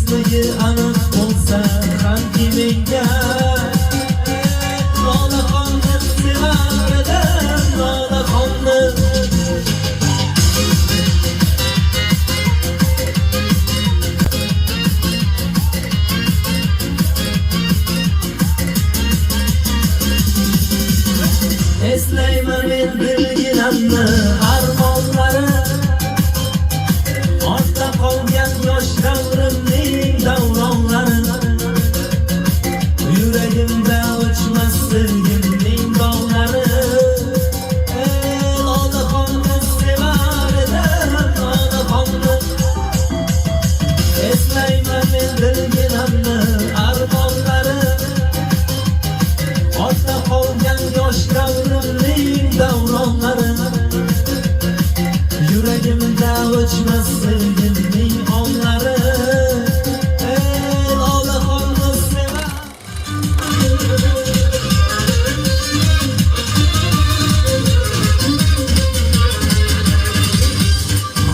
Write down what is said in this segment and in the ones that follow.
do'stligi aniq bo'lsa hamki menga Lolaxonni sevar edim, Lolaxonni. Eslayman men bilginamni armonlari, ortda qolgan yosh davrimning davronlari. Yuragimda o'chmas sevgimning dog'lari. Lolaxonni sevar edim, Lolaxonni. Eslayman men bilginamni armonlari, ortda qolgan yosh davrimning davronlari. Yuragimda o'chmas sevgimning onlari. Lolaxonni sevar.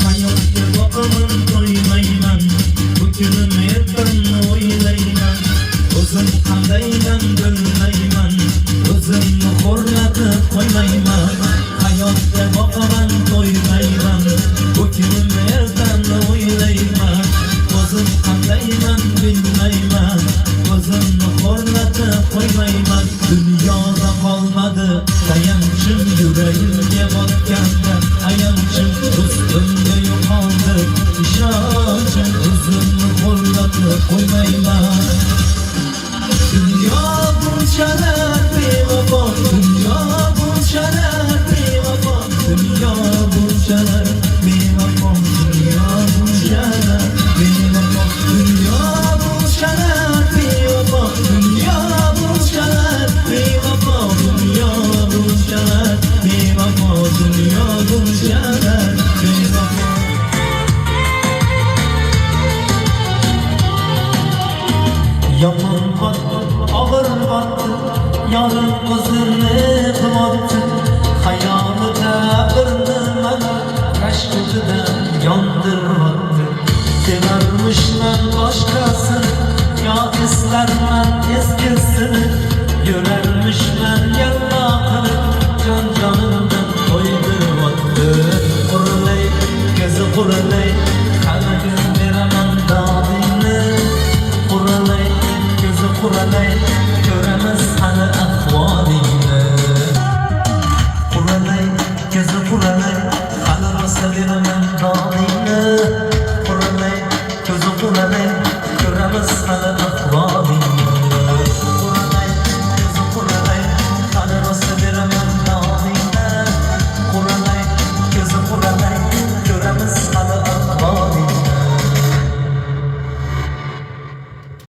Hayotga boqaman to'ymayman, bu kunim ertanni o'ylayman. O'zim qandayman bilmayman, o'zimni xo'rlatib qo'ymayman. Hayotga boqaman to'ymayman, bu kunim ertanni o'ylayman. O'zim qandayman bilmayman, o'zimni xo'rlatib qo'ymayman. Dunyoda qolmadi tayanchim, yuragimga botganda ayanchim. Do'stimga yo'qoldi ishonchim, o'zimni xo'rlatib qo'ymayman. Dunyo bunchalar bevafo, dunyo bunchalar bevafo, dunyo bunchalar bevafo, dunyo bunchalar bevafo, dunyo bunchalar bevafo, dunyo bunchalar bevafo, dunyo bunchalar bevafo, dunyo bunchalar bevafo. Yomon botdi, og'ir botdi, yorim ko'zimni qilmoqdi. Xayolida bir nimani rashkidan yondirmoqdi. Sevarmishman boshqasini, yo eslarman eskisini. Yurarmishman yallo qilib, jon-jonimdan qo'ydirmoqdi. Quralay, ko'zi quralay, qalbim beraman dodingni. Quralay, ko'zi quralay, ko'ramiz hali ahvolingni. Quralay, ko'zi quralay, hali rosa beraman dodingni. Quralay, ko'zi quralay, ko'ramiz hali